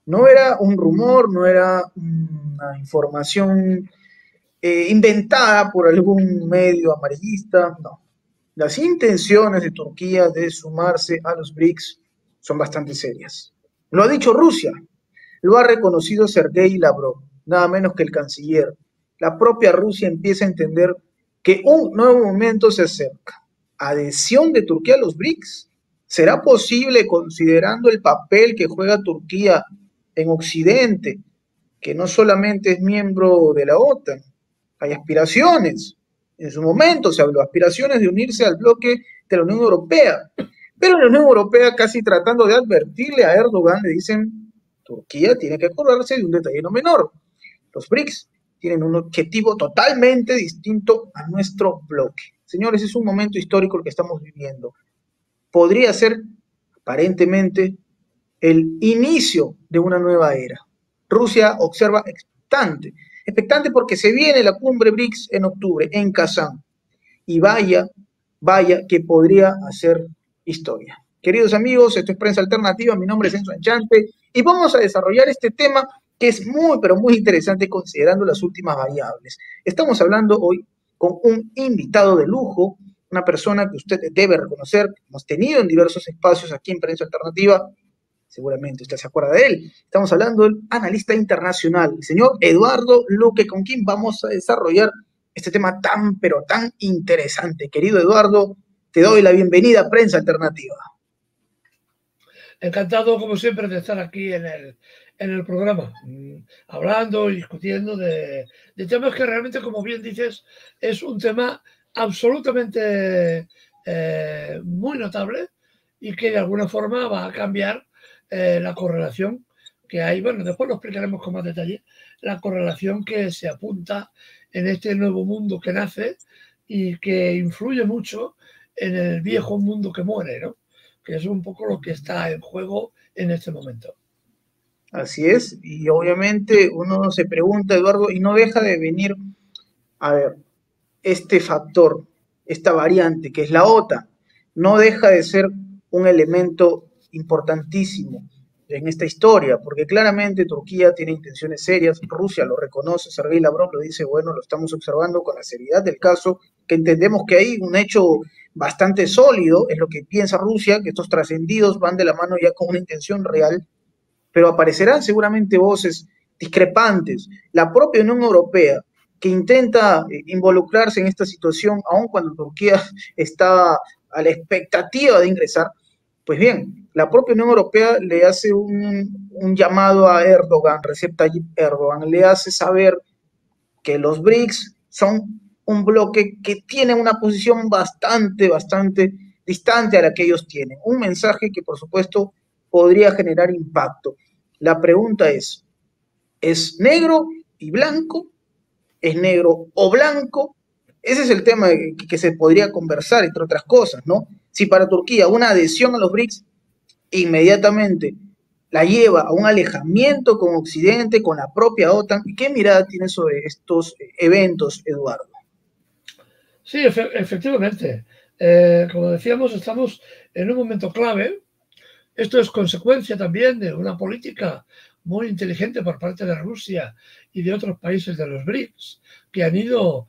No era un rumor, no era una información inventada por algún medio amarillista, no. Las intenciones de Turquía de sumarse a los BRICS son bastante serias. Lo ha dicho Rusia, lo ha reconocido Sergei Lavrov, nada menos que el canciller. La propia Rusia empieza a entender que un nuevo momento se acerca. Adhesión de Turquía a los BRICS. ¿Será posible considerando el papel que juega Turquía en Occidente, que no solamente es miembro de la OTAN? Hay aspiraciones. En su momento se habló aspiraciones de unirse al bloque de la Unión Europea. Pero la Unión Europea, casi tratando de advertirle a Erdogan, le dicen: Turquía tiene que acordarse de un detalle no menor. Los BRICS tienen un objetivo totalmente distinto a nuestro bloque. Señores, es un momento histórico el que estamos viviendo. Podría ser, aparentemente, el inicio de una nueva era. Rusia observa expectante porque se viene la cumbre BRICS en octubre en Kazán. Y vaya que podría hacer historia. Queridos amigos, esto es Prensa Alternativa, mi nombre es Enzo Enchante y vamos a desarrollar este tema que es muy, pero muy interesante considerando las últimas variables. Estamos hablando hoy con un invitado de lujo, una persona que usted debe reconocer, que hemos tenido en diversos espacios aquí en Prensa Alternativa, seguramente usted se acuerda de él. Estamos hablando del analista internacional, el señor Eduardo Luque, con quien vamos a desarrollar este tema tan, pero tan interesante. Querido Eduardo, te doy la bienvenida a Prensa Alternativa. Encantado, como siempre, de estar aquí en el programa, hablando y discutiendo de temas que realmente, como bien dices, es un tema absolutamente muy notable y que de alguna forma va a cambiar la correlación que hay. Bueno, después lo explicaremos con más detalle, la correlación que se apunta en este nuevo mundo que nace y que influye mucho en el viejo mundo que muere, ¿no? Que es un poco lo que está en juego en este momento. Así es, y obviamente uno se pregunta, Eduardo, y no deja de venir, a ver, este factor, esta variante que es la OTAN, no deja de ser un elemento importantísimo en esta historia, porque claramente Turquía tiene intenciones serias, Rusia lo reconoce, Sergei Lavrov lo dice, bueno, lo estamos observando con la seriedad del caso, que entendemos que hay un hecho bastante sólido, es lo que piensa Rusia, que estos trascendidos van de la mano ya con una intención real, pero aparecerán seguramente voces discrepantes. La propia Unión Europea, que intenta involucrarse en esta situación, aun cuando Turquía está a la expectativa de ingresar, pues bien, la propia Unión Europea le hace un llamado a Erdogan, Recep Tayyip Erdogan, le hace saber que los BRICS son un bloque que tiene una posición bastante distante a la que ellos tienen. Un mensaje que, por supuesto, podría generar impacto. La pregunta ¿es negro y blanco? ¿Es negro o blanco? Ese es el tema que se podría conversar, entre otras cosas, ¿no? Si para Turquía una adhesión a los BRICS inmediatamente la lleva a un alejamiento con Occidente, con la propia OTAN, ¿qué mirada tiene sobre estos eventos, Eduardo? Sí, efectivamente. Como decíamos, estamos en un momento clave. Esto es consecuencia también de una política muy inteligente por parte de Rusia y de otros países de los BRICS que han ido,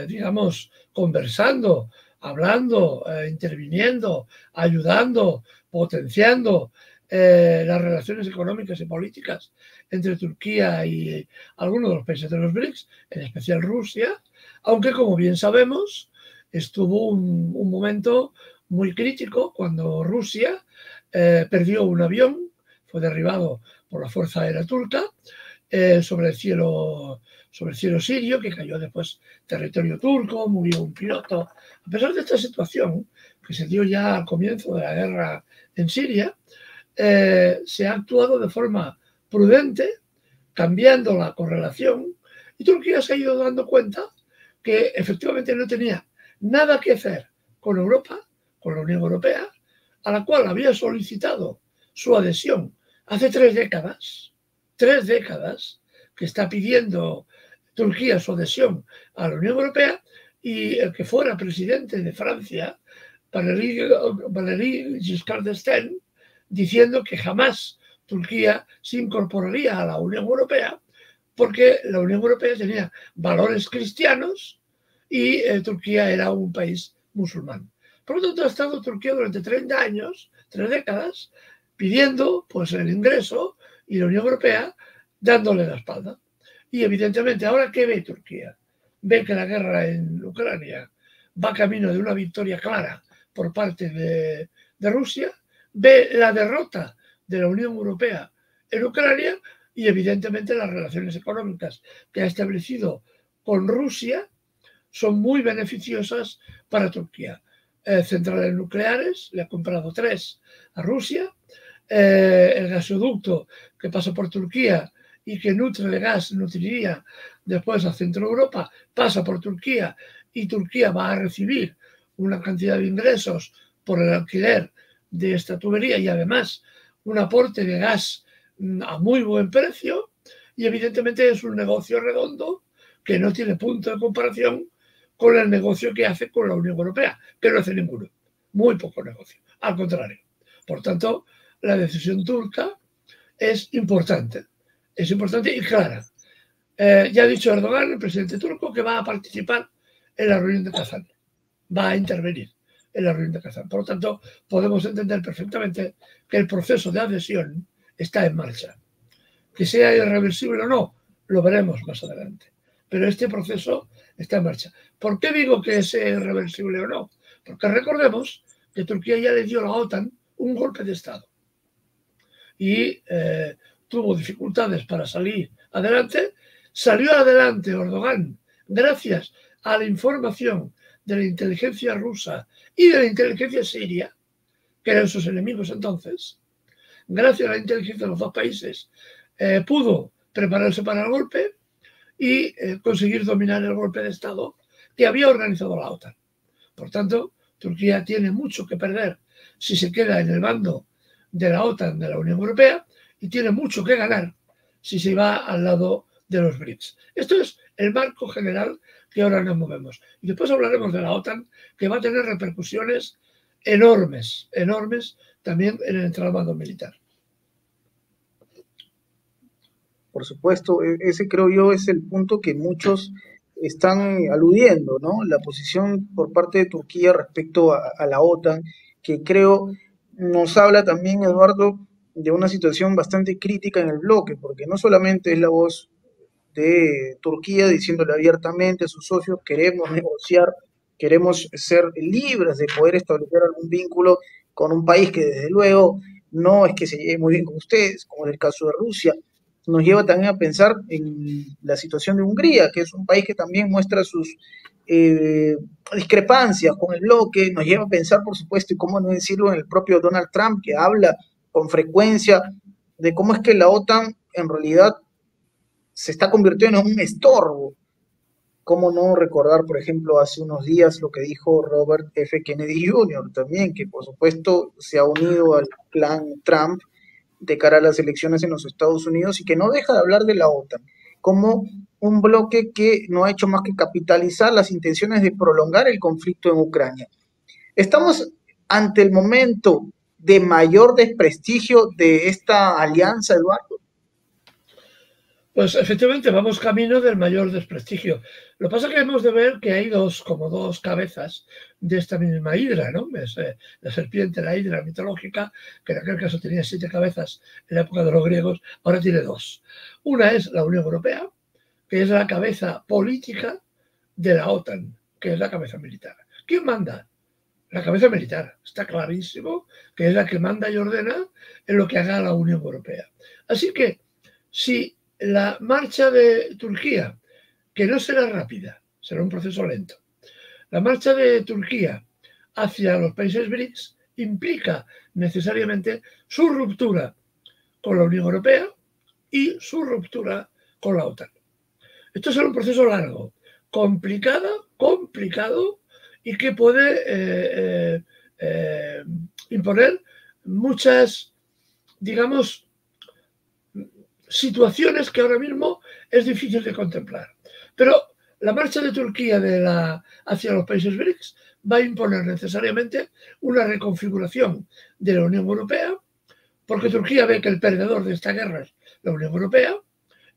digamos, conversando, hablando, interviniendo, ayudando, potenciando las relaciones económicas y políticas entre Turquía y algunos de los países de los BRICS, en especial Rusia, aunque, como bien sabemos, estuvo un momento muy crítico cuando Rusia perdió un avión, fue derribado por la Fuerza Aérea Turca sobre el cielo sirio, que cayó después territorio turco, murió un piloto. A pesar de esta situación, que se dio ya al comienzo de la guerra en Siria, se ha actuado de forma prudente, cambiando la correlación, y Turquía se ha ido dando cuenta que efectivamente no tenía nada que hacer con Europa, con la Unión Europea, a la cual había solicitado su adhesión hace 3 décadas, que está pidiendo Turquía su adhesión a la Unión Europea, y el que fuera presidente de Francia, Valéry Giscard d'Estaing, diciendo que jamás Turquía se incorporaría a la Unión Europea porque la Unión Europea tenía valores cristianos y Turquía era un país musulmán. Por lo tanto, ha estado Turquía durante 30 años, 3 décadas, pidiendo pues, el ingreso y la Unión Europea dándole la espalda. Y evidentemente, ahora, ¿qué ve Turquía? Ve que la guerra en Ucrania va camino de una victoria clara por parte de Rusia, ve la derrota de la Unión Europea en Ucrania y evidentemente las relaciones económicas que ha establecido con Rusia son muy beneficiosas para Turquía. Centrales nucleares, le ha comprado 3 a Rusia, el gasoducto que pasa por Turquía y que nutre de gas, nutriría después a Centro Europa, pasa por Turquía y Turquía va a recibir una cantidad de ingresos por el alquiler de esta tubería y además un aporte de gas a muy buen precio y evidentemente es un negocio redondo que no tiene punto de comparación con el negocio que hace con la Unión Europea, que no hace ninguno, muy poco negocio, al contrario. Por tanto, la decisión turca es importante y clara. Ya ha dicho Erdogan, el presidente turco, que va a participar en la reunión de Kazán, va a intervenir en la reunión de Kazán. Por lo tanto, podemos entender perfectamente que el proceso de adhesión está en marcha. Que sea irreversible o no, lo veremos más adelante. Pero este proceso está en marcha. ¿Por qué digo que sea irreversible o no? Porque recordemos que Turquía ya le dio a la OTAN un golpe de Estado y tuvo dificultades para salir adelante. Salió adelante Erdogan gracias a la información de la inteligencia rusa y de la inteligencia siria, que eran sus enemigos entonces. Gracias a la inteligencia de los 2 países pudo prepararse para el golpe y conseguir dominar el golpe de Estado que había organizado la OTAN. Por tanto, Turquía tiene mucho que perder si se queda en el bando de la OTAN, de la Unión Europea, y tiene mucho que ganar si se va al lado de los BRICS. Esto es el marco general que ahora nos movemos. Y después hablaremos de la OTAN, que va a tener repercusiones enormes, enormes también en el entramado militar. Por supuesto, ese creo yo es el punto que muchos están aludiendo, ¿no? La posición por parte de Turquía respecto a la OTAN, que creo nos habla también, Eduardo, de una situación bastante crítica en el bloque, porque no solamente es la voz de Turquía diciéndole abiertamente a sus socios, queremos negociar, queremos ser libres de poder establecer algún vínculo con un país que desde luego no es que se lleve muy bien con ustedes, como es el caso de Rusia. Nos lleva también a pensar en la situación de Hungría, que es un país que también muestra sus discrepancias con el bloque, nos lleva a pensar, por supuesto, y cómo no decirlo, en el propio Donald Trump, que habla con frecuencia de cómo es que la OTAN en realidad se está convirtiendo en un estorbo. ¿Cómo no recordar, por ejemplo, hace unos días lo que dijo Robert F. Kennedy Jr. también, que por supuesto se ha unido al clan Trump de cara a las elecciones en los Estados Unidos y que no deja de hablar de la OTAN como un bloque que no ha hecho más que capitalizar las intenciones de prolongar el conflicto en Ucrania? Estamos ante el momento de mayor desprestigio de esta alianza, Eduardo. Pues efectivamente vamos camino del mayor desprestigio. Lo que pasa es que hemos de ver que hay como dos cabezas de esta misma hidra, ¿no? Es, la serpiente, la hidra mitológica, que en aquel caso tenía 7 cabezas en la época de los griegos, ahora tiene 2. Una es la Unión Europea, que es la cabeza política de la OTAN, que es la cabeza militar. ¿Quién manda? La cabeza militar. Está clarísimo que es la que manda y ordena en lo que haga la Unión Europea. Así que, si la marcha de Turquía, que no será rápida, será un proceso lento. La marcha de Turquía hacia los países BRICS implica necesariamente su ruptura con la Unión Europea y su ruptura con la OTAN. Esto será un proceso largo, complicado y que puede imponer muchas, digamos, situaciones que ahora mismo es difícil de contemplar. Pero la marcha de Turquía hacia los países BRICS va a imponer necesariamente una reconfiguración de la Unión Europea, porque Turquía ve que el perdedor de esta guerra es la Unión Europea.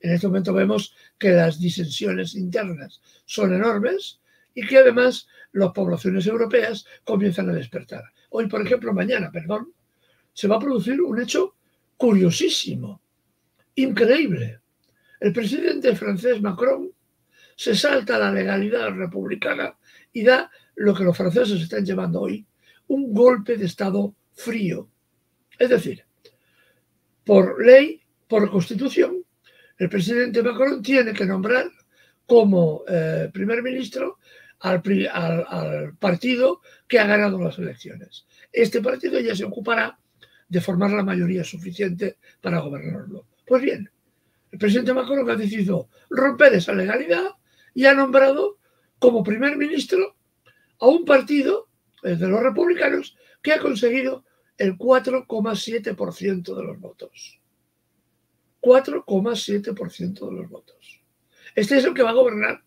En este momento vemos que las disensiones internas son enormes y que además las poblaciones europeas comienzan a despertar. Hoy, por ejemplo, mañana, perdón, se va a producir un hecho curiosísimo, increíble. El presidente francés Macron se salta la legalidad republicana y da lo que los franceses están llamando hoy un golpe de Estado frío. Es decir, por ley, por constitución, el presidente Macron tiene que nombrar como primer ministro al partido que ha ganado las elecciones. Este partido ya se ocupará de formar la mayoría suficiente para gobernarlo. Pues bien, el presidente Macron ha decidido romper esa legalidad y ha nombrado como primer ministro a un partido, el de los republicanos, que ha conseguido el 4,7% de los votos. 4,7% de los votos. Este es el que va a gobernar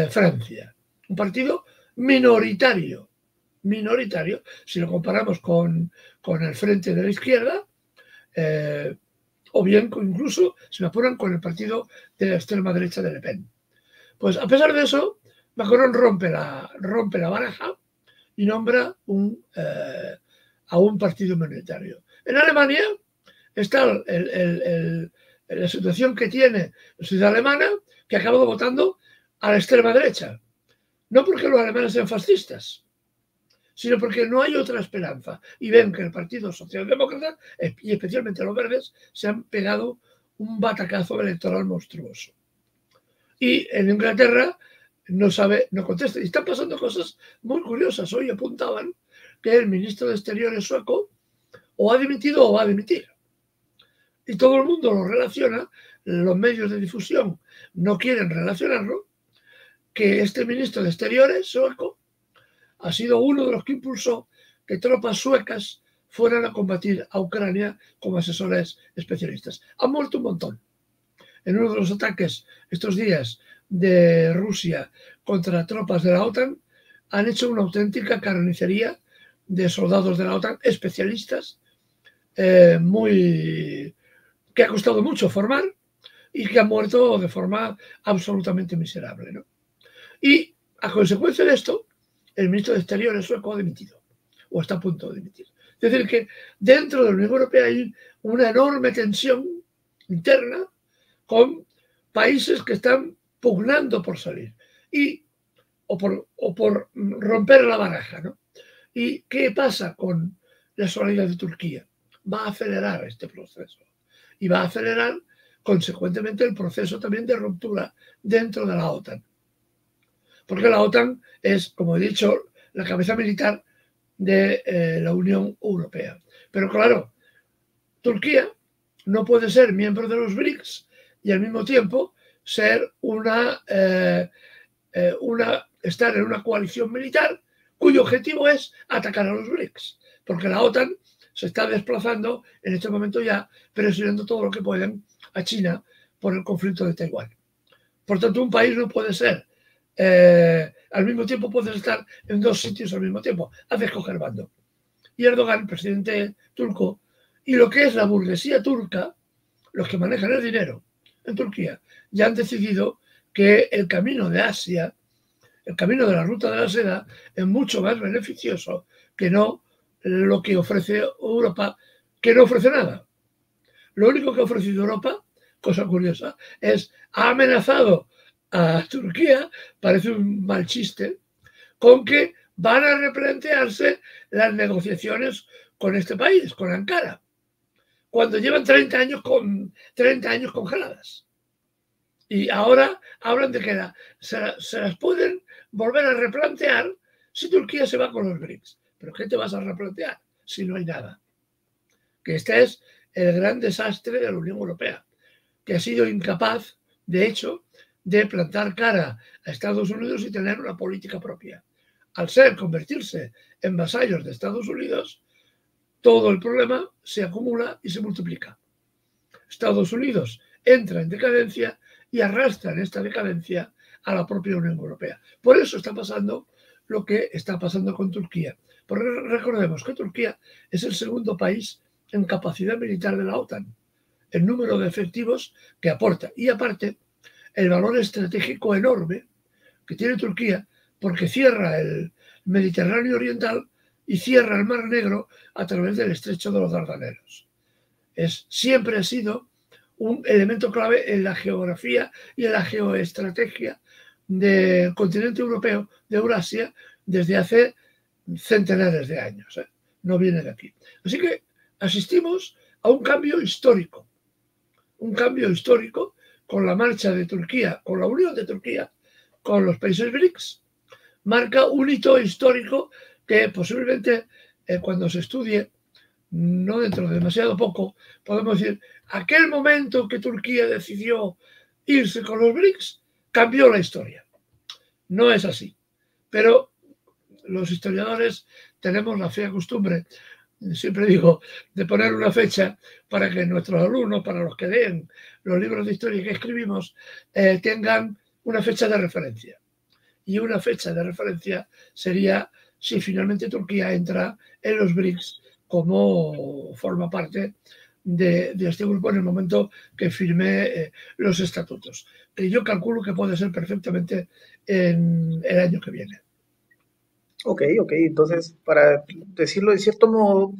Francia. Un partido minoritario. Minoritario, si lo comparamos con el Frente de la Izquierda, o bien incluso, si me apuran, con el partido de la extrema derecha de Le Pen. Pues a pesar de eso, Macron rompe la baraja y nombra a un partido minoritario. En Alemania está la situación que tiene la sociedad alemana, que ha acabado votando a la extrema derecha. No porque los alemanes sean fascistas, sino porque no hay otra esperanza. Y ven que el Partido Socialdemócrata, y especialmente los verdes, se han pegado un batacazo electoral monstruoso. Y en Inglaterra no contesta. Y están pasando cosas muy curiosas. Hoy apuntaban que el ministro de Exteriores sueco o ha dimitido o va a dimitir. Y todo el mundo lo relaciona, los medios de difusión no quieren relacionarlo, que este ministro de Exteriores sueco ha sido uno de los que impulsó que tropas suecas fueran a combatir a Ucrania como asesores especialistas. Han muerto un montón. En uno de los ataques estos días de Rusia contra tropas de la OTAN, han hecho una auténtica carnicería de soldados de la OTAN, especialistas, que ha costado mucho formar y que han muerto de forma absolutamente miserable, ¿no? Y a consecuencia de esto, el ministro de Exteriores sueco ha dimitido, o está a punto de dimitir. Es decir, que dentro de la Unión Europea hay una enorme tensión interna con países que están pugnando por salir o por romper la baraja, ¿no? ¿Y qué pasa con la salida de Turquía? Va a acelerar este proceso y va a acelerar consecuentemente el proceso también de ruptura dentro de la OTAN. Porque la OTAN es, como he dicho, la cabeza militar de la Unión Europea. Pero claro, Turquía no puede ser miembro de los BRICS y al mismo tiempo ser estar en una coalición militar cuyo objetivo es atacar a los BRICS, porque la OTAN se está desplazando en este momento ya, presionando todo lo que pueden a China por el conflicto de Taiwán. Por tanto, un país no puede ser, al mismo tiempo puedes estar en dos sitios al mismo tiempo, has de escoger bando. Y Erdogan, presidente turco, y lo que es la burguesía turca, los que manejan el dinero en Turquía, ya han decidido que el camino de Asia, el camino de la ruta de la seda, es mucho más beneficioso que no lo que ofrece Europa, que no ofrece nada. Lo único que ha ofrecido Europa, cosa curiosa, ha amenazado a Turquía, parece un mal chiste, con que van a replantearse las negociaciones con este país, con Ankara, cuando llevan 30 años congeladas. Y ahora hablan de que se las pueden volver a replantear si Turquía se va con los BRICS. ¿Pero qué te vas a replantear si no hay nada? Que este es el gran desastre de la Unión Europea, que ha sido incapaz, de hecho, de plantar cara a Estados Unidos y tener una política propia. Al convertirse en vasallos de Estados Unidos, todo el problema se acumula y se multiplica. Estados Unidos entra en decadencia y arrastra en esta decadencia a la propia Unión Europea. Por eso está pasando lo que está pasando con Turquía. Porque recordemos que Turquía es el segundo país en capacidad militar de la OTAN, el número de efectivos que aporta y aparte el valor estratégico enorme que tiene Turquía porque cierra el Mediterráneo Oriental y cierra el Mar Negro a través del estrecho de los Dardanelos. Siempre ha sido un elemento clave en la geografía y en la geoestrategia del continente europeo, de Eurasia, desde hace centenares de años. No viene de aquí. Así que asistimos a un cambio histórico con la marcha de Turquía, con la unión de Turquía con los países BRICS, marca un hito histórico que posiblemente cuando se estudie, no dentro de demasiado poco, podemos decir, aquel momento que Turquía decidió irse con los BRICS, cambió la historia. No es así, pero los historiadores tenemos la fea costumbre, siempre digo, de poner una fecha para que nuestros alumnos, para los que leen los libros de historia que escribimos, tengan una fecha de referencia. Y una fecha de referencia sería si finalmente Turquía entra en los BRICS como forma parte de este grupo en el momento que firme los estatutos. Que yo calculo que puede ser perfectamente en el año que viene. Ok, entonces, para decirlo de cierto modo,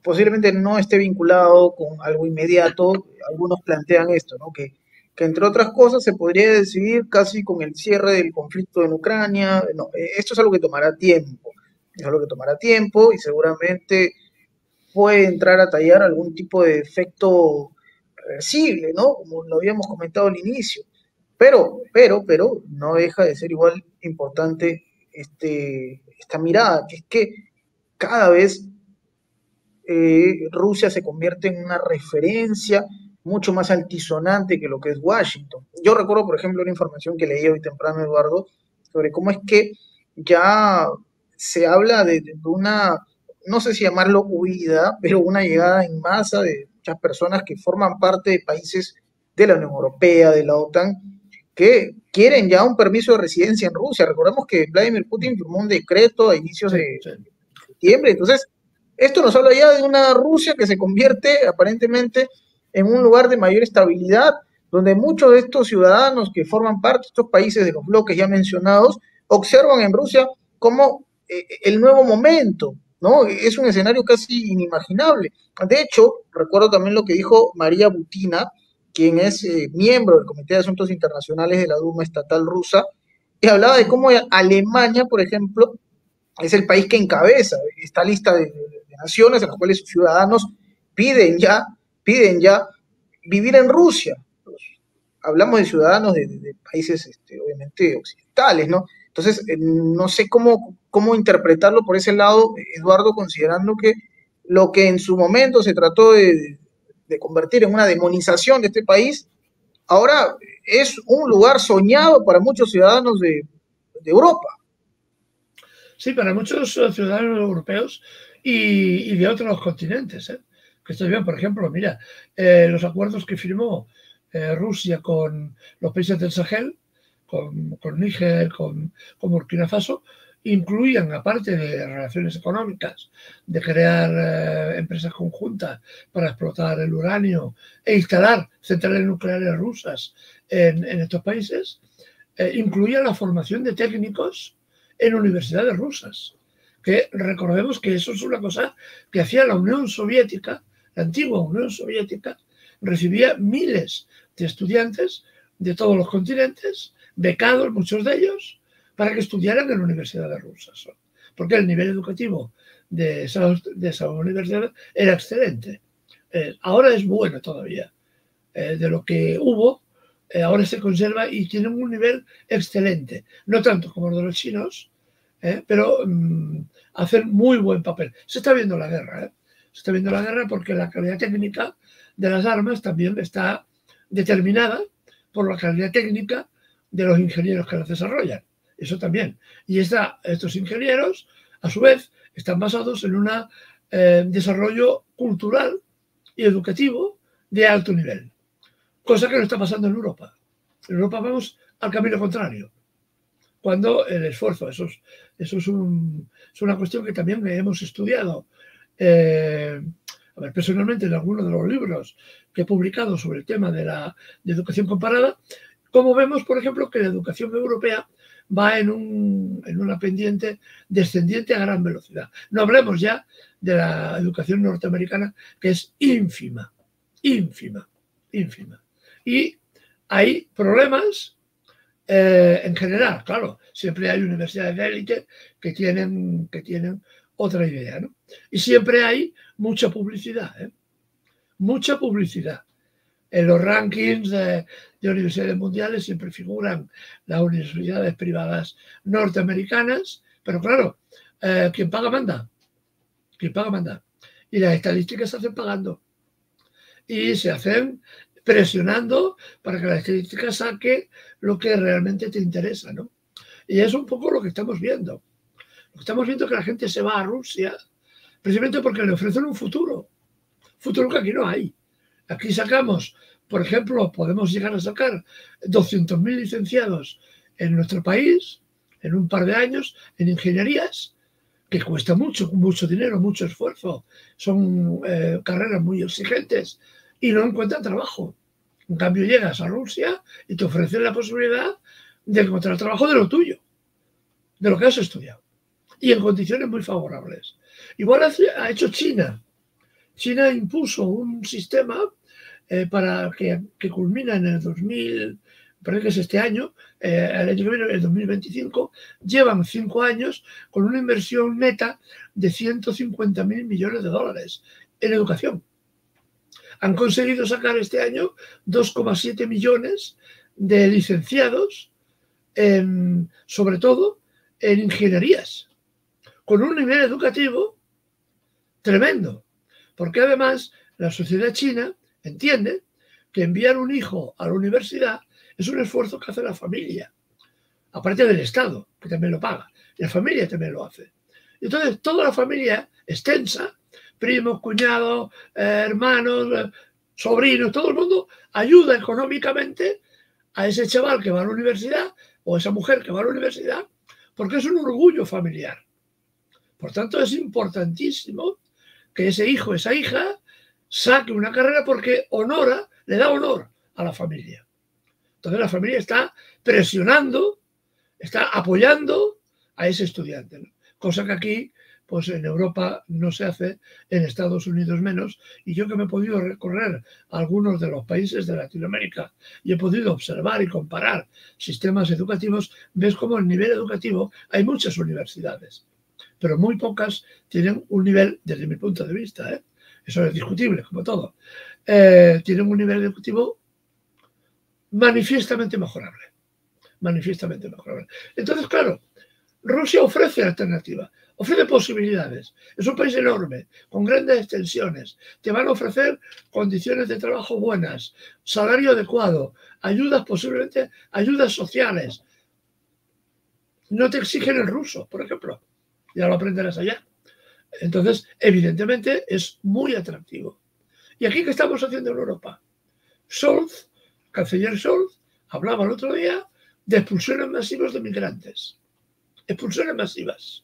posiblemente no esté vinculado con algo inmediato. Algunos plantean esto, ¿no? Que entre otras cosas se podría decidir casi con el cierre del conflicto en Ucrania. No, esto es algo que tomará tiempo. Es algo que tomará tiempo y seguramente puede entrar a tallar algún tipo de efecto reversible, ¿no? Como lo habíamos comentado al inicio. Pero, no deja de ser igual importante esta mirada, que es que cada vez Rusia se convierte en una referencia mucho más altisonante que lo que es Washington. Yo recuerdo, por ejemplo, una información que leí hoy temprano, Eduardo, sobre cómo es que ya se habla de una, no sé si llamarlo huida, pero una llegada en masa de muchas personas que forman parte de países de la Unión Europea, de la OTAN, que quieren ya un permiso de residencia en Rusia. Recordemos que Vladimir Putin firmó un decreto a inicios de septiembre, entonces esto nos habla ya de una Rusia que se convierte aparentemente en un lugar de mayor estabilidad, donde muchos de estos ciudadanos que forman parte de estos países de los bloques ya mencionados observan en Rusia como el nuevo momento, ¿no? Es un escenario casi inimaginable. De hecho, recuerdo también lo que dijo María Butina, quien es miembro del Comité de Asuntos Internacionales de la Duma Estatal Rusa, y hablaba de cómo Alemania, por ejemplo, es el país que encabeza esta lista de naciones en las cuales sus ciudadanos piden ya vivir en Rusia. Hablamos de ciudadanos de países obviamente occidentales, ¿no? Entonces, no sé cómo interpretarlo por ese lado, Eduardo, considerando que lo que en su momento se trató de convertir en una demonización de este país, ahora es un lugar soñado para muchos ciudadanos de Europa. Sí, para muchos ciudadanos europeos y de otros continentes. Que estoy bien, por ejemplo, mira, los acuerdos que firmó Rusia con los países del Sahel, con Níger, con Burkina Faso, incluían, aparte de relaciones económicas, de crear empresas conjuntas para explotar el uranio e instalar centrales nucleares rusas en estos países, incluía la formación de técnicos en universidades rusas. Que recordemos que eso es una cosa que hacía la Unión Soviética, la antigua Unión Soviética, recibía miles de estudiantes de todos los continentes, becados muchos de ellos, para que estudiaran en universidades rusas. Porque el nivel educativo de esa universidad era excelente. Ahora es bueno todavía. De lo que hubo, ahora se conserva y tiene un nivel excelente. No tanto como los de los chinos, pero hacen muy buen papel. Se está viendo la guerra. Se está viendo la guerra porque la calidad técnica de las armas también está determinada por la calidad técnica de los ingenieros que las desarrollan. Eso también. Y estos ingenieros, a su vez, están basados en un desarrollo cultural y educativo de alto nivel. Cosa que no está pasando en Europa. En Europa vamos al camino contrario. Cuando el esfuerzo, eso es una cuestión que también hemos estudiado A ver, personalmente en algunos de los libros que he publicado sobre el tema de educación comparada, como vemos, por ejemplo, que la educación europea va en una pendiente descendiente a gran velocidad. No hablemos ya de la educación norteamericana, que es ínfima, ínfima, ínfima. Y hay problemas en general, claro, siempre hay universidades de élite que tienen otra idea, ¿no? Y siempre hay mucha publicidad, mucha publicidad. En los rankings de universidades mundiales siempre figuran las universidades privadas norteamericanas, pero claro, quien paga manda, quien paga manda. Y las estadísticas se hacen pagando y se hacen presionando para que la estadística saque lo que realmente te interesa, ¿no? Y es un poco lo que estamos viendo. Estamos viendo que la gente se va a Rusia precisamente porque le ofrecen un futuro que aquí no hay. Aquí sacamos, por ejemplo, podemos llegar a sacar 200.000 licenciados en nuestro país en un par de años en ingenierías, que cuesta mucho, mucho dinero, mucho esfuerzo. Son carreras muy exigentes y no encuentran trabajo. En cambio, llegas a Rusia y te ofrecen la posibilidad de encontrar trabajo de lo tuyo, de lo que has estudiado, y en condiciones muy favorables. Igual ha hecho China. China impuso un sistema para que culmina en el 2000, parece que es este año, el año que viene, el 2025, llevan 5 años con una inversión neta de 150.000 millones de dólares en educación. Han conseguido sacar este año 2,7 millones de licenciados, sobre todo en ingenierías, con un nivel educativo tremendo, porque además la sociedad china entiende que enviar un hijo a la universidad es un esfuerzo que hace la familia, aparte del Estado, que también lo paga, y la familia también lo hace. Entonces, toda la familia extensa, primos, cuñados, hermanos, sobrinos, todo el mundo ayuda económicamente a ese chaval que va a la universidad o a esa mujer que va a la universidad, porque es un orgullo familiar. Por tanto, es importantísimo que ese hijo, esa hija, saque una carrera porque le da honor a la familia. Entonces la familia está presionando, está apoyando a ese estudiante, ¿no? Cosa que aquí, pues en Europa no se hace, en Estados Unidos menos, y yo que me he podido recorrer algunos de los países de Latinoamérica y he podido observar y comparar sistemas educativos, ves como el nivel educativo, hay muchas universidades, pero muy pocas tienen un nivel, desde mi punto de vista, eso es discutible, como todo, tienen un nivel educativo manifiestamente mejorable. Manifiestamente mejorable. Entonces, claro, Rusia ofrece alternativas, ofrece posibilidades. Es un país enorme, con grandes extensiones. Te van a ofrecer condiciones de trabajo buenas, salario adecuado, ayudas, posiblemente ayudas sociales. No te exigen el ruso, por ejemplo. Ya lo aprenderás allá. Entonces, evidentemente, es muy atractivo. ¿Y aquí qué estamos haciendo en Europa? Scholz, canciller Scholz, hablaba el otro día de expulsiones masivas de migrantes. Expulsiones masivas.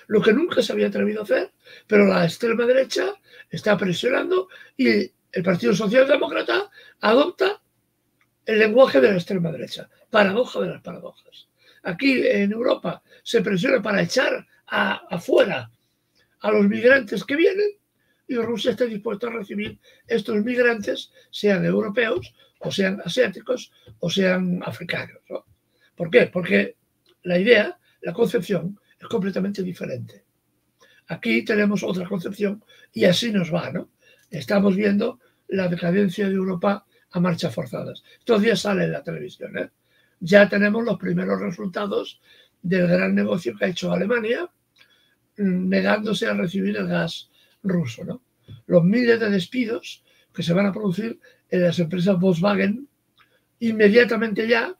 Lo que nunca se había atrevido a hacer, pero la extrema derecha está presionando y el Partido Socialdemócrata adopta el lenguaje de la extrema derecha. Paradoja de las paradojas. Aquí en Europa se presiona para echar afuera a los migrantes que vienen y Rusia está dispuesta a recibir estos migrantes, sean europeos o sean asiáticos o sean africanos, ¿no? ¿Por qué? Porque la idea, la concepción es completamente diferente. Aquí tenemos otra concepción y así nos va, ¿no? Estamos viendo la decadencia de Europa a marchas forzadas. Estos días sale en la televisión, ¿eh? Ya tenemos los primeros resultados del gran negocio que ha hecho Alemania, negándose a recibir el gas ruso, ¿no? Los miles de despidos que se van a producir en las empresas Volkswagen inmediatamente ya,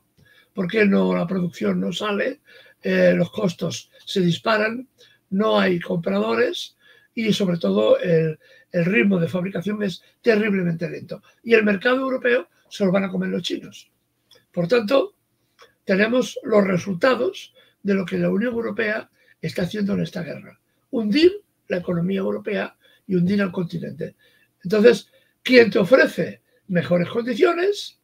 porque la producción no sale, los costos se disparan, no hay compradores y sobre todo el ritmo de fabricación es terriblemente lento. Y el mercado europeo se lo van a comer los chinos. Por tanto, tenemos los resultados de lo que la Unión Europea está haciendo en esta guerra. Hundir la economía europea y hundir al continente. Entonces, quien te ofrece mejores condiciones,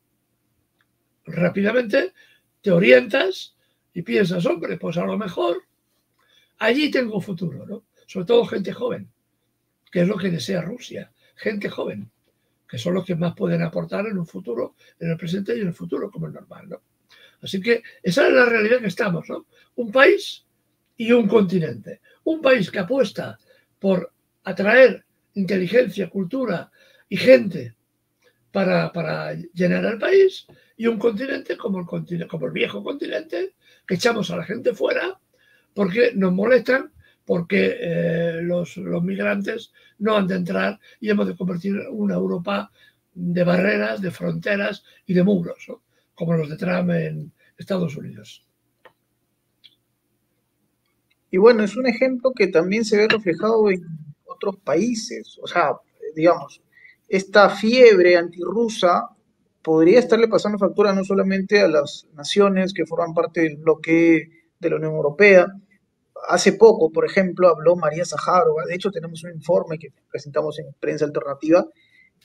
rápidamente te orientas y piensas, hombre, pues a lo mejor allí tengo futuro, ¿no? Sobre todo gente joven, que es lo que desea Rusia, gente joven, que son los que más pueden aportar en un futuro, en el presente y en el futuro, como es normal, ¿no? Así que esa es la realidad que estamos, ¿no? Un país y un continente. Un país que apuesta por atraer inteligencia, cultura y gente para llenar el país, y un continente como el viejo continente, que echamos a la gente fuera porque nos molestan, porque los migrantes no han de entrar y hemos de convertir una Europa de barreras, de fronteras y de muros, ¿no? Como los de Trump en Estados Unidos. Y bueno, es un ejemplo que también se ve reflejado en otros países. O sea, digamos, esta fiebre antirrusa podría estarle pasando factura no solamente a las naciones que forman parte del bloque de la Unión Europea. Hace poco, por ejemplo, habló María Zaharova. De hecho, tenemos un informe que presentamos en Prensa Alternativa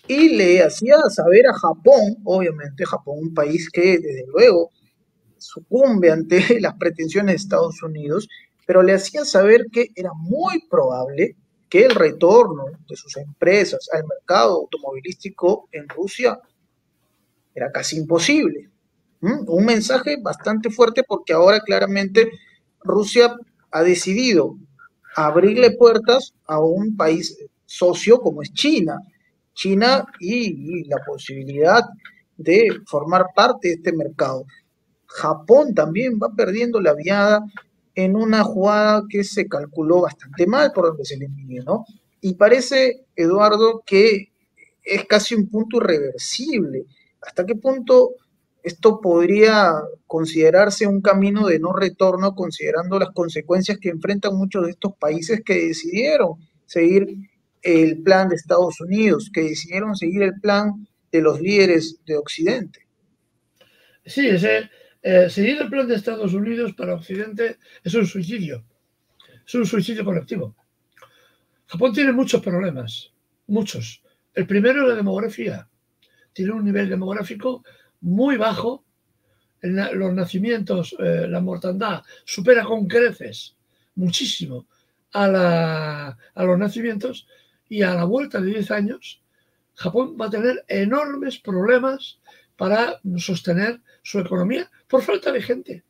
y le hacía saber a Japón, obviamente Japón, un país que desde luego sucumbe ante las pretensiones de Estados Unidos, pero le hacía saber que era muy probable que el retorno de sus empresas al mercado automovilístico en Rusia era casi imposible. Un mensaje bastante fuerte porque ahora claramente Rusia ha decidido abrirle puertas a un país socio como es China. China y la posibilidad de formar parte de este mercado. Japón también va perdiendo la viada en una jugada que se calculó bastante mal por donde se le mide, ¿no? Y parece, Eduardo, que es casi un punto irreversible. ¿Hasta qué punto esto podría considerarse un camino de no retorno, considerando las consecuencias que enfrentan muchos de estos países que decidieron seguir el plan de Estados Unidos, que decidieron seguir el plan de los líderes de Occidente? Sí, seguir el plan de Estados Unidos para Occidente es un suicidio. Es un suicidio colectivo. Japón tiene muchos problemas, muchos. El primero es la demografía. Tiene un nivel demográfico muy bajo. Los nacimientos, la mortandad supera con creces muchísimo a los nacimientos, y a la vuelta de 10 años Japón va a tener enormes problemas para sostener su economía por falta de gente.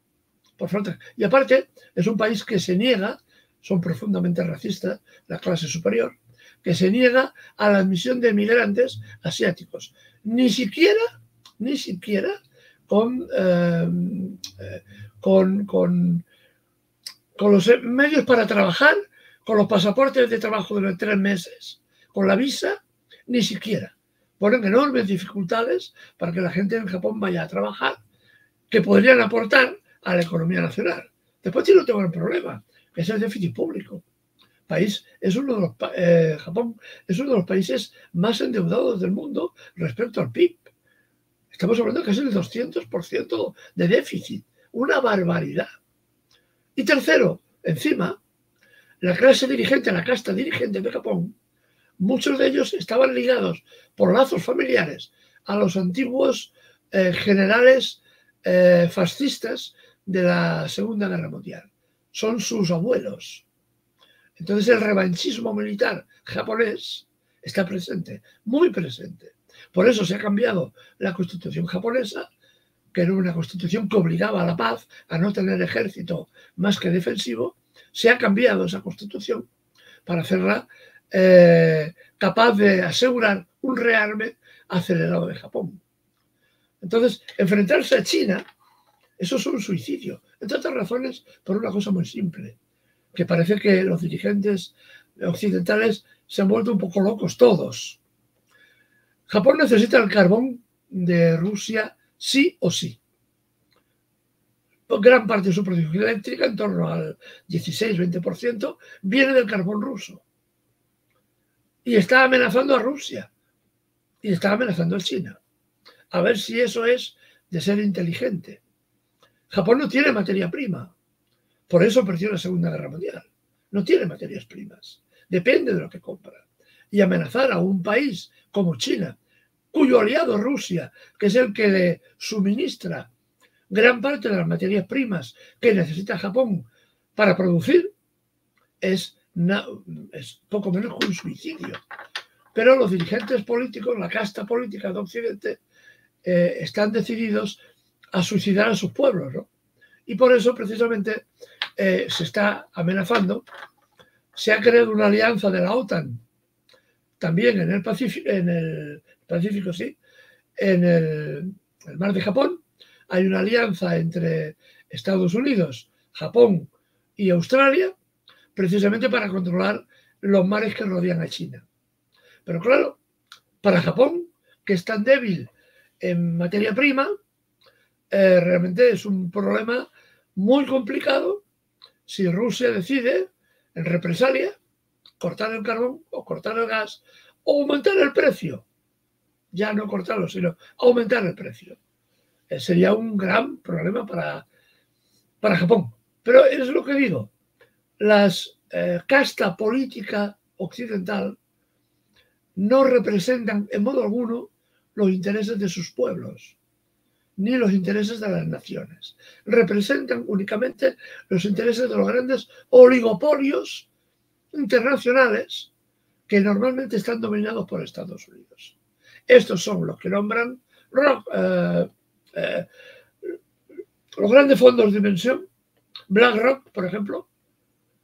Y aparte, es un país que se niega, son profundamente racistas, la clase superior, que se niega a la admisión de migrantes asiáticos. Ni siquiera con, con, con, con los medios para trabajar, con los pasaportes de trabajo de 3 meses, con la visa, ni siquiera. Ponen enormes dificultades para que la gente en Japón vaya a trabajar, que podrían aportar a la economía nacional. Después tiene otro gran problema, que es el déficit público. Japón es uno de los países más endeudados del mundo respecto al PIB. Estamos hablando de casi el 200% de déficit. Una barbaridad. Y tercero, encima, la clase dirigente, la casta dirigente de Japón, muchos de ellos estaban ligados por lazos familiares a los antiguos generales fascistas de la Segunda Guerra Mundial. Son sus abuelos. Entonces el revanchismo militar japonés está presente, muy presente. Por eso se ha cambiado la constitución japonesa, que era una constitución que obligaba a la paz, a no tener ejército más que defensivo. Se ha cambiado esa constitución para hacerla capaz de asegurar un rearme acelerado de Japón. Entonces, enfrentarse a China, eso es un suicidio. Entre otras razones, por una cosa muy simple, que parece que los dirigentes occidentales se han vuelto un poco locos todos. Japón necesita el carbón de Rusia sí o sí. Gran parte de su producción eléctrica, en torno al 16-20%, viene del carbón ruso. Y está amenazando a Rusia. Y está amenazando a China. A ver si eso es de ser inteligente. Japón no tiene materia prima. Por eso perdió la Segunda Guerra Mundial. No tiene materias primas. Depende de lo que compra. y amenazar a un país como China, cuyo aliado Rusia, que es el que le suministra gran parte de las materias primas que necesita Japón para producir, es poco menos que un suicidio. Pero los dirigentes políticos, la casta política de Occidente, están decididos a suicidar a sus pueblos, ¿no? Y por eso, precisamente, se está amenazando. Se ha creado una alianza de la OTAN, también en el Pacífico, sí, en el mar de Japón. Hay una alianza entre Estados Unidos, Japón y Australia, precisamente para controlar los mares que rodean a China. Pero claro, para Japón, que es tan débil en materia prima, realmente es un problema muy complicado si Rusia decide, en represalia, cortar el carbón o cortar el gas o aumentar el precio. Ya no cortarlo, sino aumentar el precio. Sería un gran problema para Japón. Pero es lo que digo, las casta política occidental no representan en modo alguno los intereses de sus pueblos, ni los intereses de las naciones. Representan únicamente los intereses de los grandes oligopolios internacionales que normalmente están dominados por Estados Unidos. Estos son los que nombran los grandes fondos de inversión. BlackRock, por ejemplo,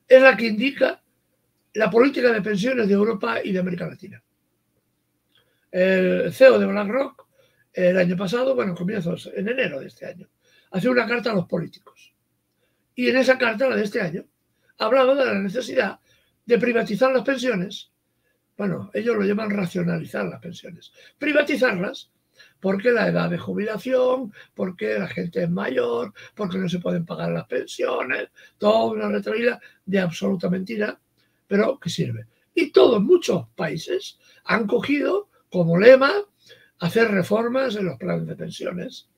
es la que indica la política de pensiones de Europa y de América Latina. El CEO de BlackRock, el año pasado, bueno, comienzos en enero de este año, hace una carta a los políticos. Y en esa carta, la de este año, hablaba de la necesidad de privatizar las pensiones. Bueno, ellos lo llaman racionalizar las pensiones. Privatizarlas porque la edad de jubilación, porque la gente es mayor, porque no se pueden pagar las pensiones, toda una retraída de absoluta mentira, pero que sirve. Y todos, muchos países han cogido como lema hacer reformas en los planes de pensiones,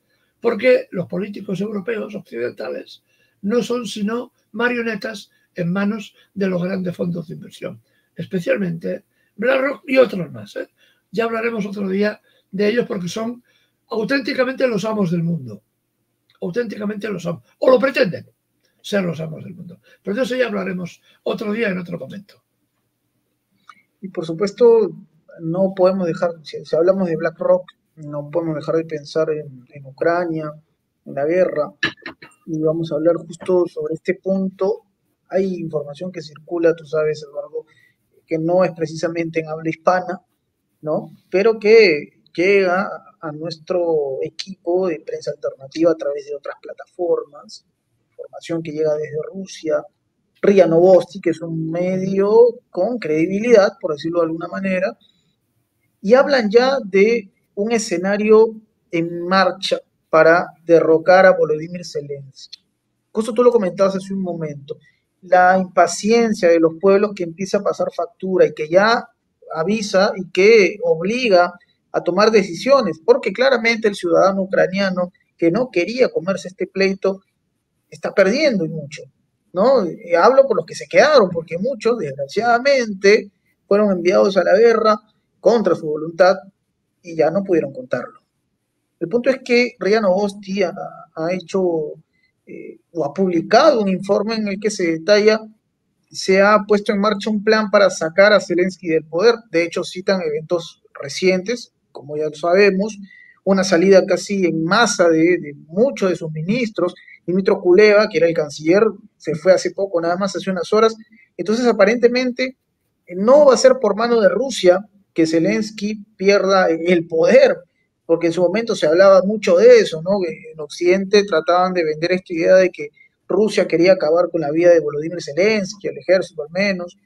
porque los políticos europeos occidentales no son sino marionetas en manos de los grandes fondos de inversión, especialmente BlackRock y otros más. Ya hablaremos otro día de ellos porque son auténticamente los amos del mundo. Auténticamente los amos. O lo pretenden ser los amos del mundo. Pero de eso ya hablaremos otro día en otro momento. Y por supuesto, no podemos dejar, si hablamos de BlackRock, no podemos dejar de pensar en Ucrania, en la guerra, y vamos a hablar justo sobre este punto. Hay información que circula, tú sabes, Eduardo, que no es precisamente en habla hispana, ¿no? Pero que llega a nuestro equipo de prensa alternativa a través de otras plataformas, información que llega desde Rusia, RIA Novosti, que es un medio con credibilidad, por decirlo de alguna manera, y hablan ya de un escenario en marcha para derrocar a Volodymyr Zelensky. Justo tú lo comentabas hace un momento, la impaciencia de los pueblos que empieza a pasar factura y que ya avisa y que obliga a tomar decisiones, porque claramente el ciudadano ucraniano que no quería comerse este pleito está perdiendo y mucho, ¿no? Y hablo por los que se quedaron, porque muchos, desgraciadamente, fueron enviados a la guerra contra su voluntad y ya no pudieron contarlo. El punto es que RIA Novosti ha hecho o ha publicado un informe en el que se detalla, se ha puesto en marcha un plan para sacar a Zelensky del poder. De hecho, citan eventos recientes, como ya lo sabemos, una salida casi en masa de muchos de sus ministros. Dimitro Kuleva, que era el canciller, se fue hace poco, nada más hace unas horas. Entonces, aparentemente, no va a ser por mano de Rusia que Zelensky pierda el poder, porque en su momento se hablaba mucho de eso, ¿no? En Occidente trataban de vender esta idea de que Rusia quería acabar con la vida de Volodymyr Zelensky, el ejército al menos.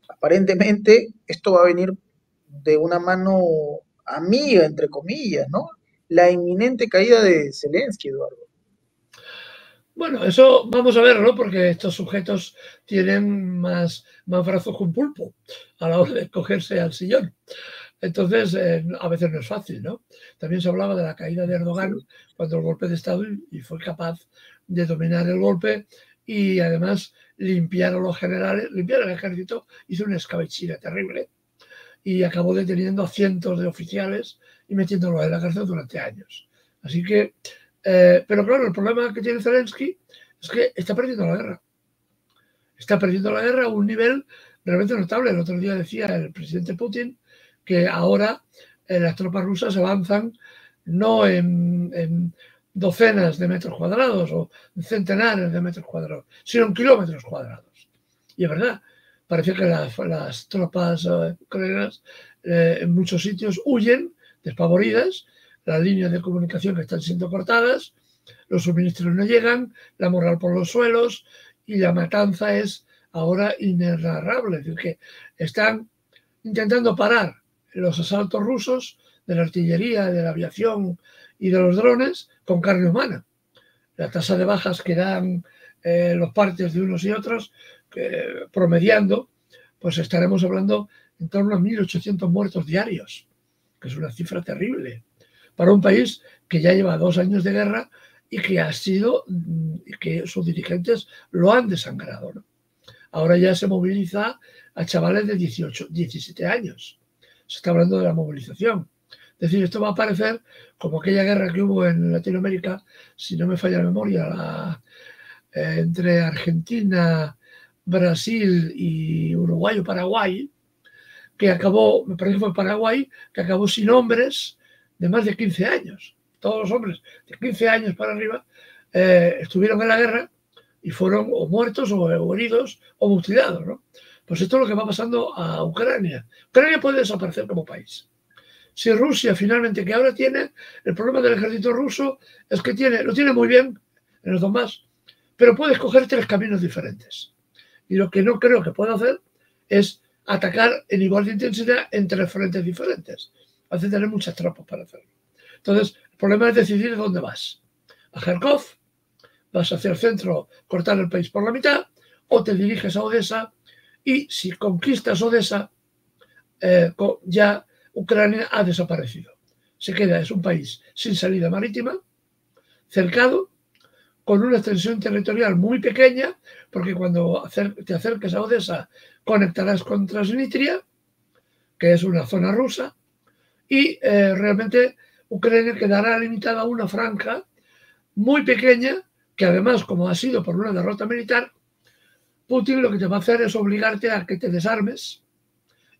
Aparentemente esto va a venir de una mano amiga, entre comillas, ¿no? La inminente caída de Zelensky, Eduardo. Bueno, eso vamos a verlo porque estos sujetos tienen más brazos que un pulpo a la hora de cogerse al sillón. Entonces, a veces no es fácil, ¿no? También se hablaba de la caída de Erdogan cuando el golpe de Estado y fue capaz de dominar el golpe y además limpiar a los generales, limpiar el ejército, hizo una escabechina terrible y acabó deteniendo a cientos de oficiales y metiéndolos en la cárcel durante años. Así que, pero claro, el problema que tiene Zelensky es que está perdiendo la guerra. Está perdiendo la guerra a un nivel realmente notable. El otro día decía el presidente Putin que ahora las tropas rusas avanzan no en docenas de metros cuadrados o centenares de metros cuadrados, sino en kilómetros cuadrados. Y es verdad, parece que las tropas ucranianas en muchos sitios huyen despavoridas, las líneas de comunicación que están siendo cortadas, los suministros no llegan, la moral por los suelos y la matanza es ahora inenarrable. Es decir, que están intentando parar los asaltos rusos de la artillería, de la aviación y de los drones con carne humana. La tasa de bajas que dan los partes de unos y otros, promediando, pues estaremos hablando en torno a 1.800 muertos diarios, que es una cifra terrible para un país que ya lleva 2 años de guerra y que ha sido, que sus dirigentes lo han desangrado, ¿no? Ahora ya se moviliza a chavales de 18, 17 años. Se está hablando de la movilización. Es decir, esto va a parecer como aquella guerra que hubo en Latinoamérica, si no me falla la memoria, entre Argentina, Brasil y Uruguay o Paraguay, que acabó, me parece que fue Paraguay, que acabó sin hombres de más de 15 años. Todos los hombres de 15 años para arriba estuvieron en la guerra y fueron o muertos o heridos o mutilados, ¿no? Pues esto es lo que va pasando a Ucrania. Ucrania puede desaparecer como país. Si Rusia finalmente, que ahora tiene, el problema del ejército ruso es que lo tiene muy bien en los Donbass, pero puede escoger 3 caminos diferentes. Y lo que no creo que pueda hacer es atacar en igual de intensidad en 3 frentes diferentes. Hace tener muchas tropas para hacerlo. Entonces, el problema es decidir dónde vas. A Kharkov, vas hacia el centro, cortar el país por la mitad, o te diriges a Odessa y si conquistas Odessa, ya Ucrania ha desaparecido. Se queda, es un país sin salida marítima, cercado, con una extensión territorial muy pequeña, porque cuando te acerques a Odessa conectarás con Transnistria, que es una zona rusa, y realmente Ucrania quedará limitada a una franja muy pequeña, que además, como ha sido por una derrota militar, Putin lo que te va a hacer es obligarte a que te desarmes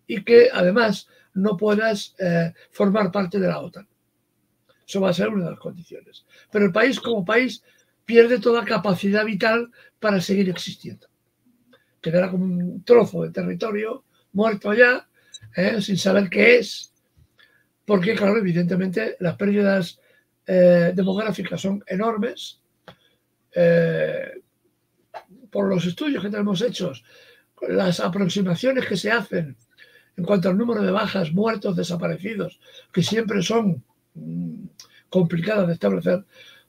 y que además no puedas formar parte de la OTAN. Eso va a ser una de las condiciones. Pero el país como país pierde toda capacidad vital para seguir existiendo. Quedará como un trozo de territorio muerto ya, sin saber qué es, porque claro, evidentemente las pérdidas demográficas son enormes. Por los estudios que tenemos hechos, las aproximaciones que se hacen en cuanto al número de bajas, muertos, desaparecidos, que siempre son complicadas de establecer,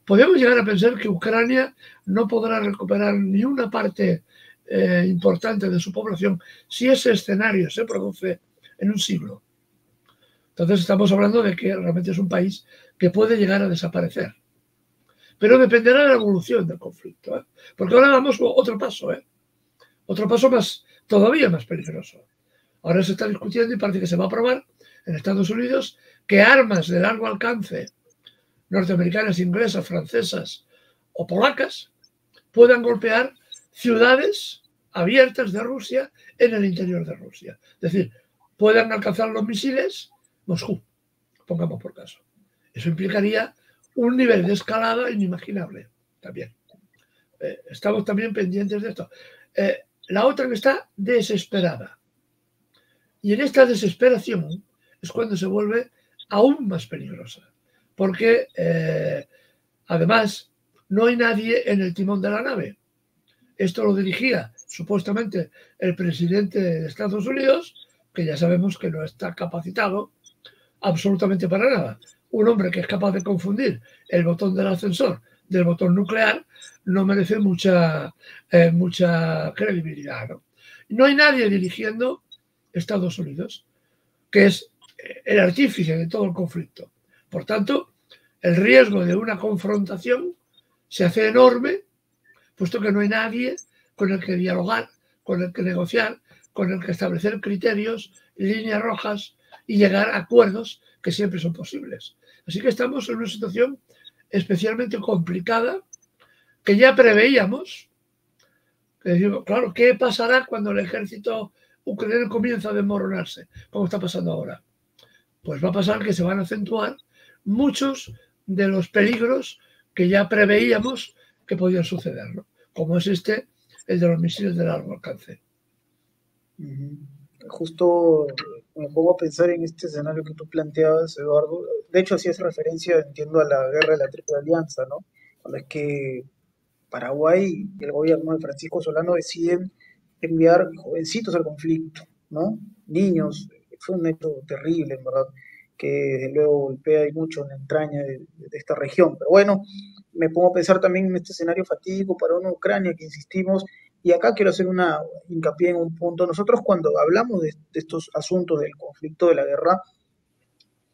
podemos llegar a pensar que Ucrania no podrá recuperar ni una parte importante de su población si ese escenario se produce en un siglo. Entonces estamos hablando de que realmente es un país que puede llegar a desaparecer. Pero dependerá de la evolución del conflicto, ¿eh? Porque ahora damos otro paso, otro paso todavía más peligroso. Ahora se está discutiendo y parece que se va a aprobar en Estados Unidos que armas de largo alcance norteamericanas, inglesas, francesas o polacas puedan golpear ciudades abiertas de Rusia en el interior de Rusia. Es decir, puedan alcanzar los misiles Moscú, pongamos por caso. Eso implicaría un nivel de escalada inimaginable también. Estamos también pendientes de esto. La OTAN está desesperada. Y en esta desesperación es cuando se vuelve aún más peligrosa. Porque, además, no hay nadie en el timón de la nave. Esto lo dirigía supuestamente el presidente de Estados Unidos, que ya sabemos que no está capacitado absolutamente para nada. Un hombre que es capaz de confundir el botón del ascensor del botón nuclear no merece mucha credibilidad, ¿no? No hay nadie dirigiendo Estados Unidos, que es el artífice de todo el conflicto. Por tanto, el riesgo de una confrontación se hace enorme, puesto que no hay nadie con el que dialogar, con el que negociar, con el que establecer criterios líneas rojas y llegar a acuerdos que siempre son posibles. Así que estamos en una situación especialmente complicada que ya preveíamos. Que digo, claro, ¿qué pasará cuando el ejército ucraniano comienza a desmoronarse? Como está pasando ahora. Pues va a pasar que se van a acentuar muchos de los peligros que ya preveíamos que podían suceder, ¿no? Como es el de los misiles de largo alcance. Justo me pongo a pensar en este escenario que tú planteabas, Eduardo. De hecho, hacías referencia, entiendo, a la guerra de la Triple Alianza, ¿no? Cuando es que Paraguay y el gobierno de Francisco Solano deciden enviar jovencitos al conflicto, ¿no? Niños. Fue un hecho terrible, en verdad, que desde luego golpea y mucho en la entraña de esta región. Pero bueno, me pongo a pensar también en este escenario fatídico para una Ucrania que insistimos, y acá quiero hacer una hincapié en un punto. Nosotros cuando hablamos de estos asuntos del conflicto, de la guerra,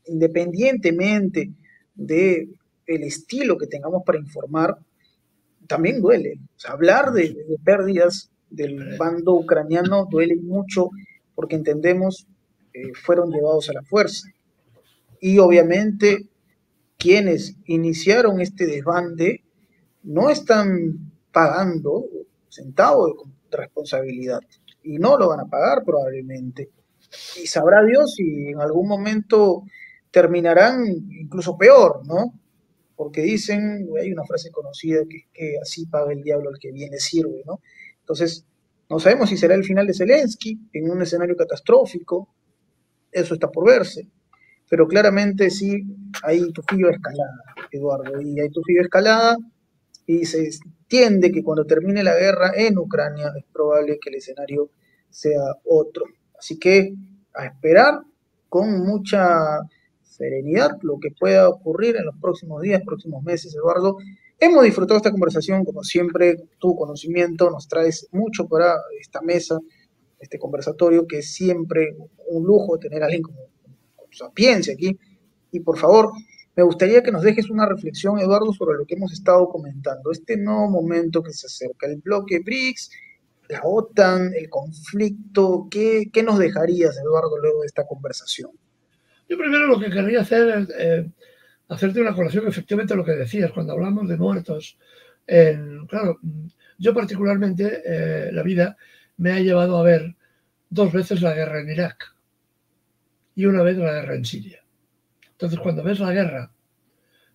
independientemente de el estilo que tengamos para informar, también duele. O sea, hablar de pérdidas del bando ucraniano duele mucho porque entendemos que fueron llevados a la fuerza. Y obviamente quienes iniciaron este desbande no están pagando centavo de responsabilidad y no lo van a pagar probablemente. Y sabrá Dios si en algún momento terminarán incluso peor, ¿no? Porque dicen, hay una frase conocida que es que así paga el diablo al que viene sirve, ¿no? Entonces, no sabemos si será el final de Zelensky en un escenario catastrófico, eso está por verse, pero claramente sí hay tufillo de escalada, Eduardo, y hay tufillo de escalada y se entiende que cuando termine la guerra en Ucrania es probable que el escenario sea otro. Así que a esperar con mucha serenidad lo que pueda ocurrir en los próximos días, próximos meses, Eduardo. Hemos disfrutado esta conversación, como siempre, tu conocimiento nos traes mucho para esta mesa, este conversatorio, que es siempre un lujo tener a alguien con sapiencia aquí. Y por favor, me gustaría que nos dejes una reflexión, Eduardo, sobre lo que hemos estado comentando. Este nuevo momento que se acerca, el bloque BRICS, la OTAN, el conflicto, ¿qué nos dejarías, Eduardo, luego de esta conversación? Yo primero lo que querría hacer es hacerte una colación, efectivamente, lo que decías, cuando hablamos de muertos. Claro, yo particularmente, la vida me ha llevado a ver 2 veces la guerra en Irak y una vez la guerra en Siria. Entonces, cuando ves la guerra,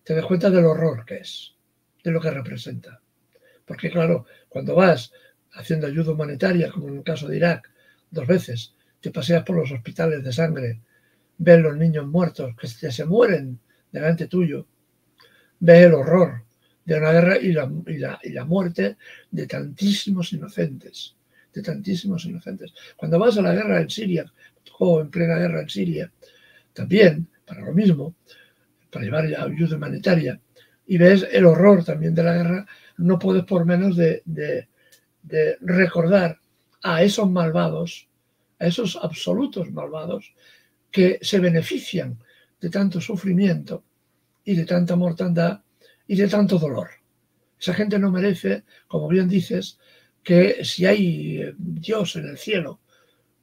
te das cuenta del horror que es, de lo que representa. Porque, claro, cuando vas haciendo ayuda humanitaria, como en el caso de Irak, 2 veces, te paseas por los hospitales de sangre, ves los niños muertos que se mueren delante tuyo, ves el horror de una guerra y la muerte de tantísimos inocentes, de tantísimos inocentes. Cuando vas a la guerra en Siria, o en plena guerra en Siria, también, para lo mismo, para llevar ayuda humanitaria, y ves el horror también de la guerra, no puedes por menos de recordar a esos malvados, a esos absolutos malvados, que se benefician de tanto sufrimiento y de tanta mortandad y de tanto dolor. Esa gente no merece, como bien dices, que si hay Dios en el cielo,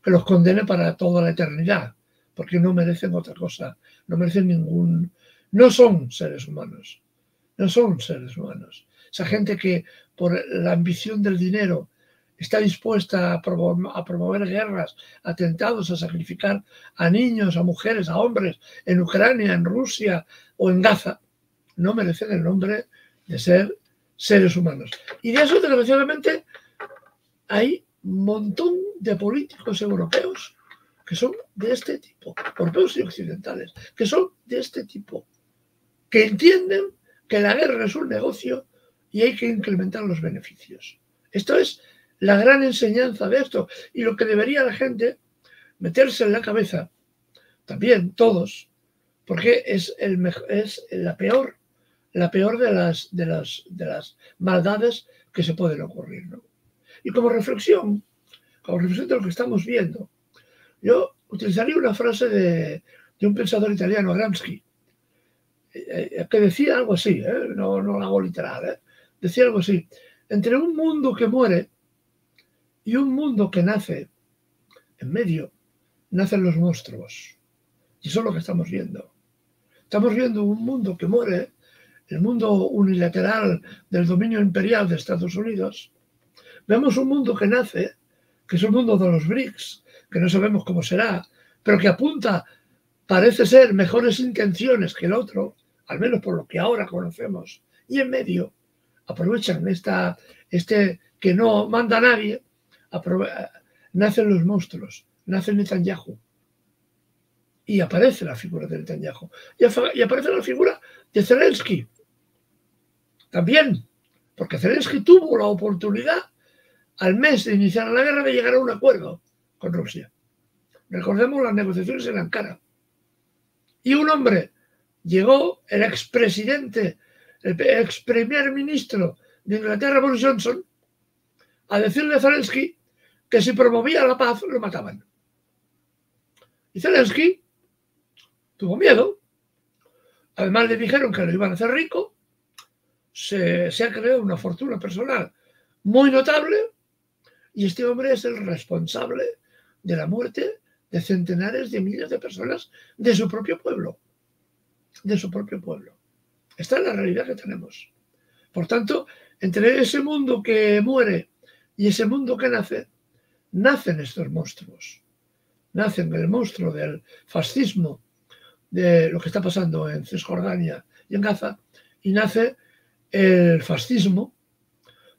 que los condene para toda la eternidad, porque no merecen otra cosa, no merecen no son seres humanos, no son seres humanos. Esa gente que por la ambición del dinero está dispuesta a promover guerras, atentados, a sacrificar a niños, a mujeres, a hombres en Ucrania, en Rusia o en Gaza, no merecen el nombre de ser seres humanos. Y de eso, desgraciadamente, hay un montón de políticos europeos que son de este tipo, europeos y occidentales, que son de este tipo, que entienden que la guerra es un negocio y hay que incrementar los beneficios. Esto es la gran enseñanza de esto y lo que debería la gente meterse en la cabeza, también todos, porque es la peor de las maldades que se pueden ocurrir, ¿no? Y como reflexión de lo que estamos viendo, yo utilizaría una frase de un pensador italiano, Gramsci, que decía algo así, no lo hago literal, decía algo así: entre un mundo que muere y un mundo que nace en medio, nacen los monstruos. Y eso es lo que estamos viendo. Estamos viendo un mundo que muere, el mundo unilateral del dominio imperial de Estados Unidos. Vemos un mundo que nace, que es el mundo de los BRICS, que no sabemos cómo será, pero que apunta, parece ser, mejores intenciones que el otro, al menos por lo que ahora conocemos. Y en medio aprovechan que no manda nadie, nacen los monstruos, nace Netanyahu. Y aparece la figura de Netanyahu. Y aparece la figura de Zelensky. También, porque Zelensky tuvo la oportunidad al mes de iniciar la guerra de llegar a un acuerdo con Rusia. Recordemos las negociaciones en Ankara. Y un hombre llegó, el expresidente, el ex primer ministro de Inglaterra, Boris Johnson, a decirle a Zelensky que si promovía la paz lo mataban. Y Zelensky tuvo miedo. Además le dijeron que lo iban a hacer rico. Se ha creado una fortuna personal muy notable y este hombre es el responsable de la muerte de centenares de miles de personas de su propio pueblo. De su propio pueblo. Esta es la realidad que tenemos. Por tanto, entre ese mundo que muere y ese mundo que nace, nacen estos monstruos. Nacen el monstruo del fascismo, de lo que está pasando en Cisjordania y en Gaza, y nace el fascismo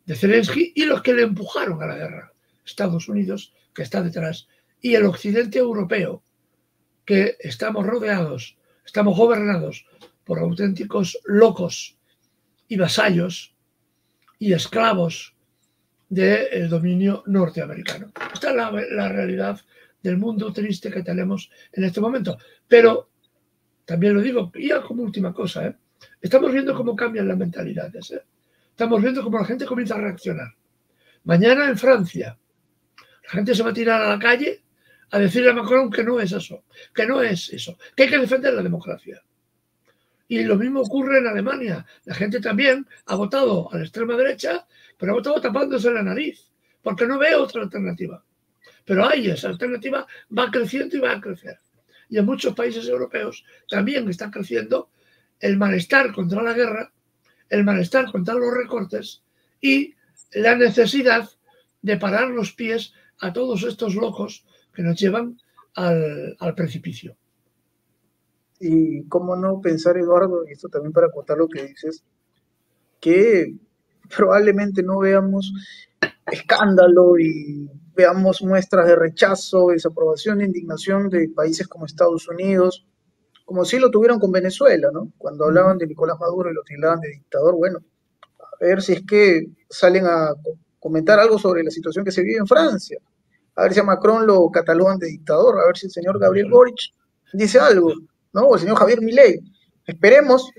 de Zelensky y los que le empujaron a la guerra. Estados Unidos, que está detrás, y el occidente europeo, que estamos rodeados, estamos gobernados por auténticos locos y vasallos y esclavos del dominio norteamericano. Esta es la realidad del mundo triste que tenemos en este momento. Pero, también lo digo, ya como última cosa, estamos viendo cómo cambian las mentalidades. Estamos viendo cómo la gente comienza a reaccionar. Mañana en Francia, la gente se va a tirar a la calle a decirle a Macron que no es eso, que no es eso, que hay que defender la democracia. Y lo mismo ocurre en Alemania. La gente también ha votado a la extrema derecha, pero ha votado tapándose la nariz, porque no ve otra alternativa. Pero hay esa alternativa, va creciendo y va a crecer. Y en muchos países europeos también está creciendo el malestar contra la guerra, el malestar contra los recortes y la necesidad de parar los pies a todos estos locos que nos llevan al precipicio. Y cómo no pensar, Eduardo, y esto también para acotar lo que dices, que probablemente no veamos escándalo y veamos muestras de rechazo, desaprobación, indignación de países como Estados Unidos, como si lo tuvieron con Venezuela, ¿no? Cuando hablaban de Nicolás Maduro y lo tildaban de dictador, bueno, a ver si es que salen a comentar algo sobre la situación que se vive en Francia, a ver si a Macron lo catalogan de dictador, a ver si el señor Gabriel Boric dice algo, ¿no? O el señor Javier Milei. Esperemos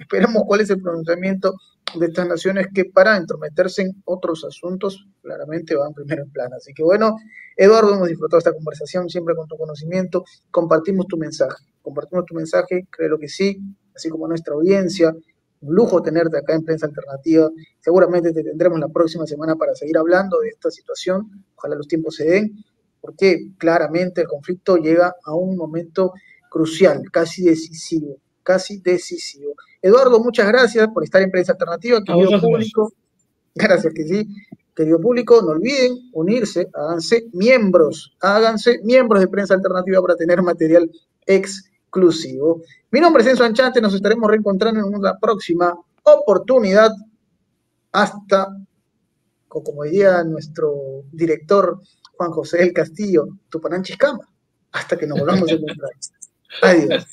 cuál es el pronunciamiento de estas naciones que para entrometerse en otros asuntos claramente van primero en plano. Así que bueno, Eduardo, hemos disfrutado esta conversación siempre con tu conocimiento, compartimos tu mensaje, creo que sí, así como nuestra audiencia. Un lujo tenerte acá en Prensa Alternativa. Seguramente te tendremos la próxima semana para seguir hablando de esta situación. Ojalá los tiempos se den, porque claramente el conflicto llega a un momento crucial, casi decisivo. Eduardo, muchas gracias por estar en Prensa Alternativa, querido público. Gracias que sí. Querido público, no olviden unirse, háganse miembros de Prensa Alternativa para tener material exclusivo. Mi nombre es Enzo Anchante, nos estaremos reencontrando en una próxima oportunidad. Hasta, como diría nuestro director Juan José del Castillo, Tupananchis Cama, hasta que nos volvamos a encontrar. Adiós.